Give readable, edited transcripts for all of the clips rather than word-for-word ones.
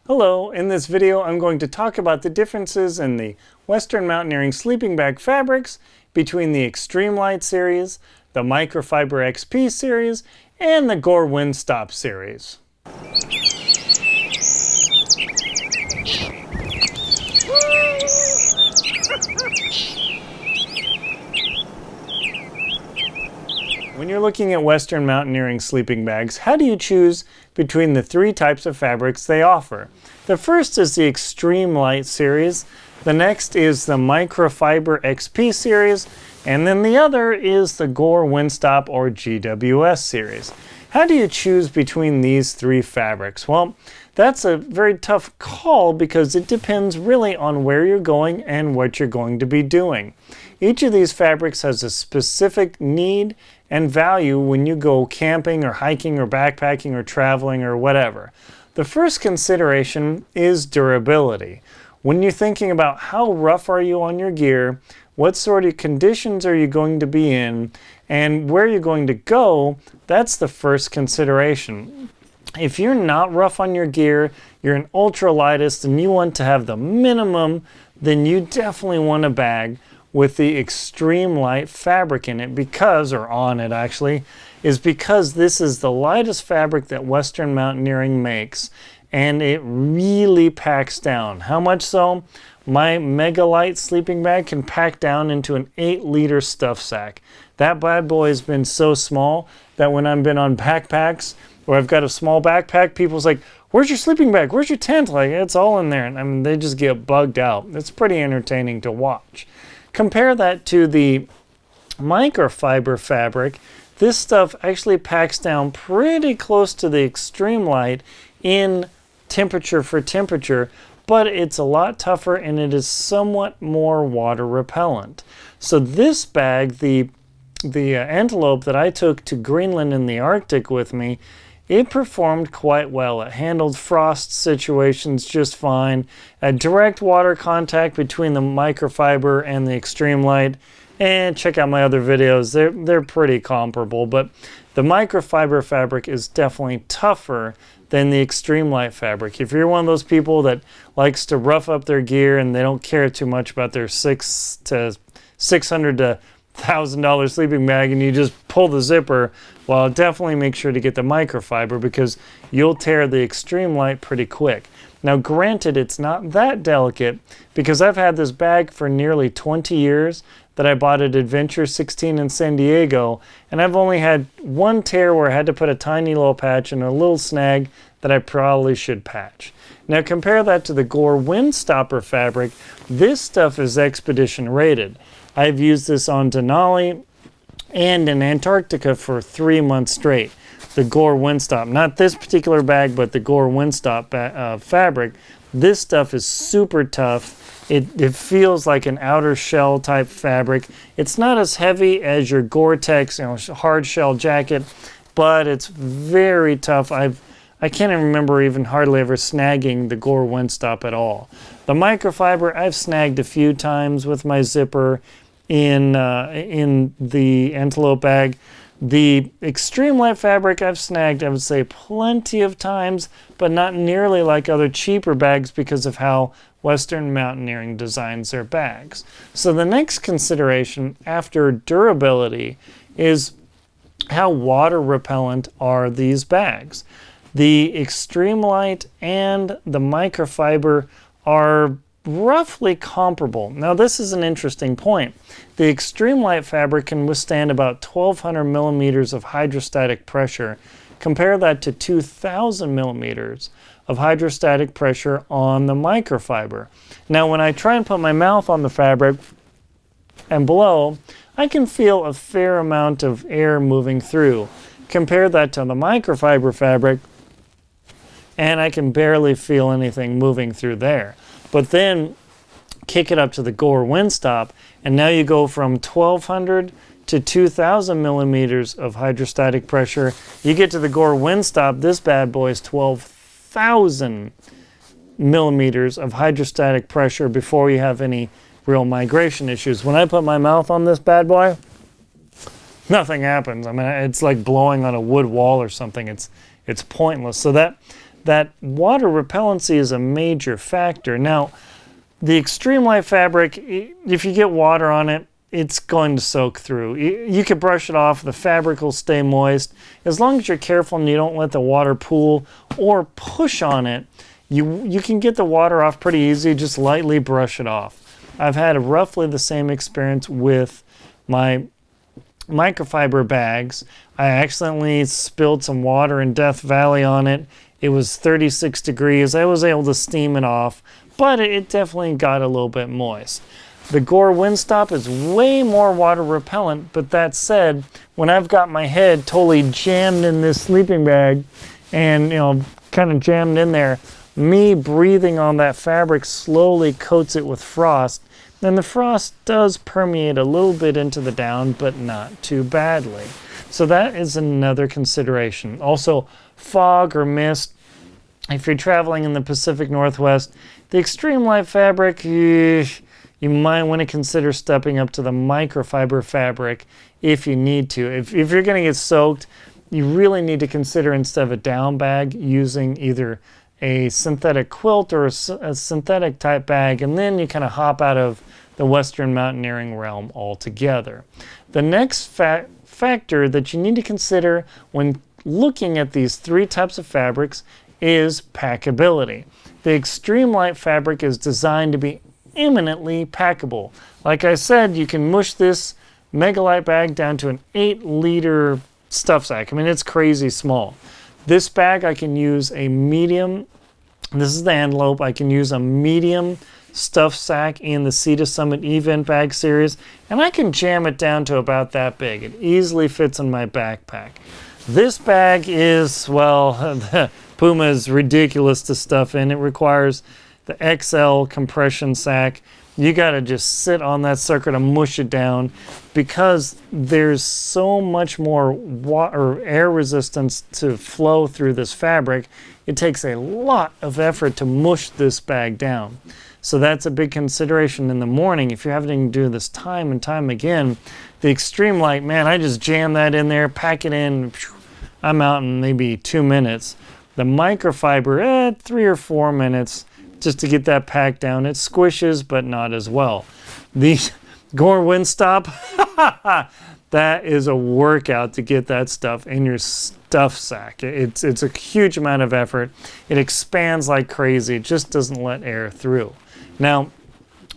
Hello, in this video I'm going to talk about the differences in the Western Mountaineering sleeping bag fabrics between the ExtremeLite series, the Microfiber XP series, and the Gore WindStop series. When you're looking at Western Mountaineering sleeping bags, how do you choose between the three types of fabrics they offer? The first is the ExtremeLite series, the next is the Microfiber XP series, and then the other is the Gore WindStop or GWS series. How do you choose between these three fabrics? Well, that's a very tough call because it depends really on where you're going and what you're going to be doing. Each of these fabrics has a specific need and value when you go camping or hiking or backpacking or traveling or whatever. The first consideration is durability. When you're thinking about how rough are you on your gear, what sort of conditions are you going to be in, and where you're going to go, that's the first consideration. If you're not rough on your gear, you're an ultralightist and you want to have the minimum, then you definitely want a bag with the ExtremeLite fabric in it because this is the lightest fabric that Western Mountaineering makes, and it really packs down. How much so? My MegaLite sleeping bag can pack down into an 8-liter stuff sack. That bad boy has been so small that when I've been on backpacks or I've got a small backpack, people's like, "Where's your sleeping bag? Where's your tent?" Like, it's all in there. And I mean, they just get bugged out. It's pretty entertaining to watch. Compare that to the microfiber fabric. This stuff actually packs down pretty close to the ExtremeLite in temperature for temperature, but it's a lot tougher and it is somewhat more water repellent. So this bag, the antelope that I took to Greenland and the Arctic with me, it performed quite well. It handled frost situations just fine. A direct water contact between the microfiber and the ExtremeLite, and check out my other videos. They're pretty comparable, but the microfiber fabric is definitely tougher than the ExtremeLite fabric. If you're one of those people that likes to rough up their gear and they don't care too much about their $600 to $1,000 sleeping bag and you just pull the zipper, well, definitely make sure to get the microfiber because you'll tear the ExtremeLite pretty quick. Now, granted, it's not that delicate because I've had this bag for nearly 20 years that I bought at Adventure 16 in San Diego, and I've only had one tear where I had to put a tiny little patch and a little snag that I probably should patch. Now, compare that to the Gore Windstopper fabric. This stuff is expedition rated. I've used this on Denali and in Antarctica for 3 months straight. The Gore WindStop, not this particular bag, but the Gore WindStop fabric. This stuff is super tough. It feels like an outer shell type fabric. It's not as heavy as your Gore-Tex, hard shell jacket, but it's very tough. I can't even remember even hardly ever snagging the Gore WindStop at all. The microfiber I've snagged a few times with my zipper in the antelope bag. The ExtremeLite fabric I've snagged, I would say, plenty of times, but not nearly like other cheaper bags because of how Western Mountaineering designs their bags. So the next consideration after durability is how water repellent are these bags. The ExtremeLite and the microfiber are roughly comparable. Now, this is an interesting point. The ExtremeLite fabric can withstand about 1,200 millimeters of hydrostatic pressure. Compare that to 2,000 millimeters of hydrostatic pressure on the microfiber. Now, when I try and put my mouth on the fabric and blow, I can feel a fair amount of air moving through. Compare that to the microfiber fabric, and I can barely feel anything moving through there. But then kick it up to the Gore WindStop, and now you go from 1,200 to 2,000 millimeters of hydrostatic pressure. You get to the Gore WindStop, this bad boy is 12,000 millimeters of hydrostatic pressure before you have any real migration issues. When I put my mouth on this bad boy, nothing happens. I mean, it's like blowing on a wood wall or something. It's pointless. So that that water repellency is a major factor. Now, the ExtremeLite fabric, if you get water on it, it's going to soak through. You could brush it off, the fabric will stay moist. As long as you're careful and you don't let the water pool or push on it, you can get the water off pretty easy, just lightly brush it off. I've had roughly the same experience with my microfiber bags. I accidentally spilled some water in Death Valley on it. It was 36 degrees. I was able to steam it off, but it definitely got a little bit moist. The Gore WindStop is way more water repellent, but that said, when I've got my head totally jammed in this sleeping bag and, kind of jammed in there, me breathing on that fabric slowly coats it with frost, and the frost does permeate a little bit into the down, but not too badly. So that is another consideration. Also, fog or mist. If you're traveling in the Pacific Northwest, the ExtremeLite fabric, you might want to consider stepping up to the microfiber fabric if you need to. If you're going to get soaked, you really need to consider, instead of a down bag, using either a synthetic quilt or a synthetic type bag, and then you kind of hop out of the Western Mountaineering realm altogether. The next factor that you need to consider when looking at these three types of fabrics is packability. The ExtremeLite fabric is designed to be eminently packable. Like I said, you can mush this Megalite bag down to an 8-liter stuff sack. I mean, it's crazy small. This bag, I can use a medium, this is the envelope, I can use a medium stuff sack in the Sea to Summit Event bag series, and I can jam it down to about that big. It easily fits in my backpack. This bag is, well, Puma is ridiculous to stuff in. It requires the XL compression sack. You got to just sit on that sucker to mush it down, because there's so much more water, air resistance to flow through this fabric. It takes a lot of effort to mush this bag down. So that's a big consideration in the morning. If you're having to do this time and time again, the ExtremeLite, man, I just jam that in there, pack it in, I'm out in maybe 2 minutes. The microfiber, 3 or 4 minutes just to get that packed down. It squishes, but not as well. The Gore WindStop, that is a workout to get that stuff in your stuff sack. It's a huge amount of effort. It expands like crazy. It just doesn't let air through. Now,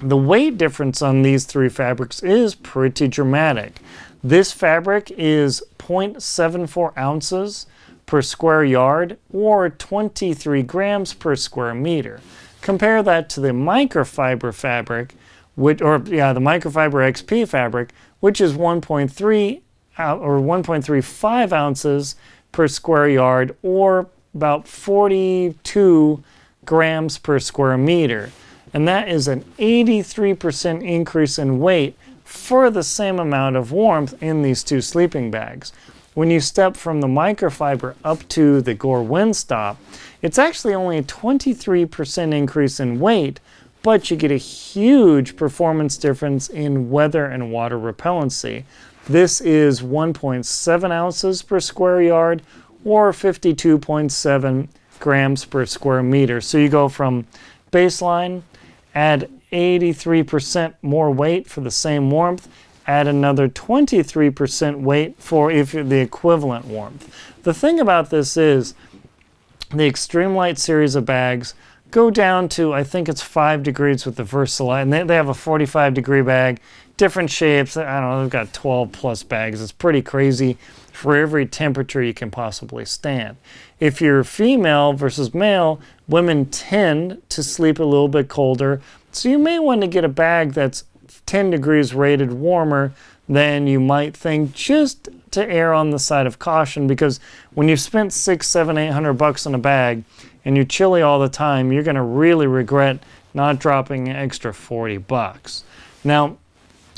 the weight difference on these three fabrics is pretty dramatic. This fabric is 0.74 ounces per square yard, or 23 grams per square meter. Compare that to the microfiber fabric, the microfiber XP fabric, which is 1.3 or 1.35 ounces per square yard, or about 42 grams per square meter. And that is an 83% increase in weight for the same amount of warmth in these two sleeping bags. When you step from the microfiber up to the Gore WindStop, it's actually only a 23% increase in weight, but you get a huge performance difference in weather and water repellency. This is 1.7 ounces per square yard, or 52.7 grams per square meter. So you go from baseline, add 83% more weight for the same warmth, add another 23% weight for the equivalent warmth. The thing about this is the ExtremeLite series of bags go down to, I think it's 5 degrees with the VersaLite, and they have a 45-degree bag, different shapes. I don't know, they've got 12 plus bags. It's pretty crazy for every temperature you can possibly stand. If you're female versus male, women tend to sleep a little bit colder, so you may want to get a bag that's 10 degrees rated warmer than you might think, just to err on the side of caution, because when you've spent $600, $700, $800 on a bag and you're chilly all the time, you're going to really regret not dropping an extra $40. Now,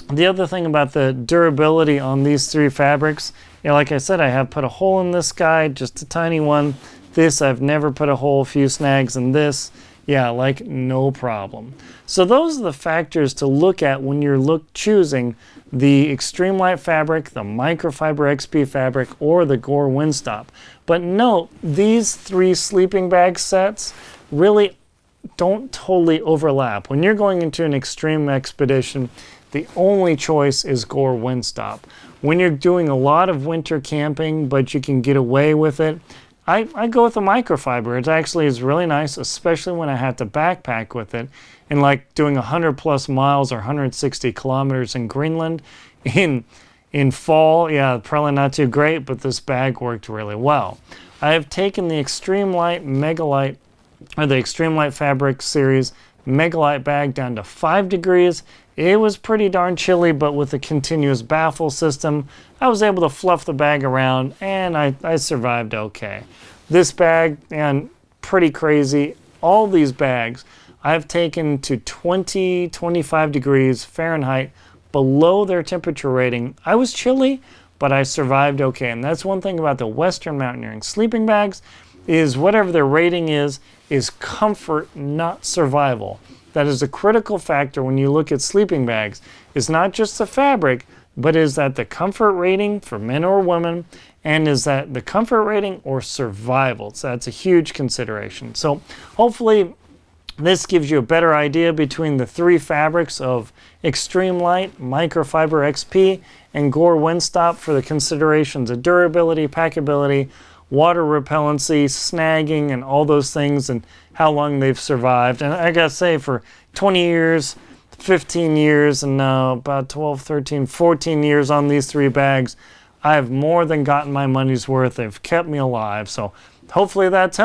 the other thing about the durability on these three fabrics, like I said, I have put a hole in this guy, just a tiny one. This, I've never put a hole, a few snags in this. Yeah, like no problem. So those are the factors to look at when you're choosing the ExtremeLite fabric, the Microfiber XP fabric, or the Gore WindStop. But note, these 3 sleeping bag sets really don't totally overlap. When you're going into an extreme expedition, the only choice is Gore WindStop. When you're doing a lot of winter camping, but you can get away with it, I go with the microfiber. It actually is really nice, especially when I have to backpack with it. And like doing 100+ miles or 160 kilometers in Greenland in fall, yeah, probably not too great, but this bag worked really well. I have taken the ExtremeLite Megalite, or the ExtremeLite Fabric series Megalite bag down to 5 degrees. It was pretty darn chilly, but with the continuous baffle system, I was able to fluff the bag around and I survived okay. This bag, and pretty crazy, all these bags I've taken to 25 degrees Fahrenheit below their temperature rating. I was chilly, but I survived okay. And that's one thing about the Western Mountaineering sleeping bags, is whatever their rating is comfort, not survival. That is a critical factor when you look at sleeping bags. It's not just the fabric, but is that the comfort rating for men or women, and is that the comfort rating or survival. So that's a huge consideration. So hopefully this gives you a better idea between the 3 fabrics of ExtremeLite, Microfiber XP, and Gore WindStop for the considerations of durability, packability, water repellency, snagging, and all those things, and how long they've survived. And I gotta say, for 20 years, 15 years, and now about 12, 13, 14 years on these 3 bags, I've more than gotten my money's worth. They've kept me alive. So hopefully that's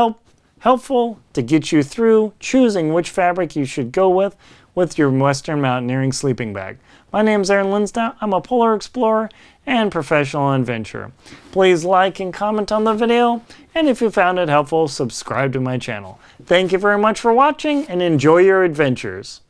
helpful to get you through choosing which fabric you should go with your Western Mountaineering sleeping bag. My name's Linsdau. I'm a polar explorer and professional adventurer. Please like and comment on the video, and if you found it helpful, subscribe to my channel. Thank you very much for watching, and enjoy your adventures.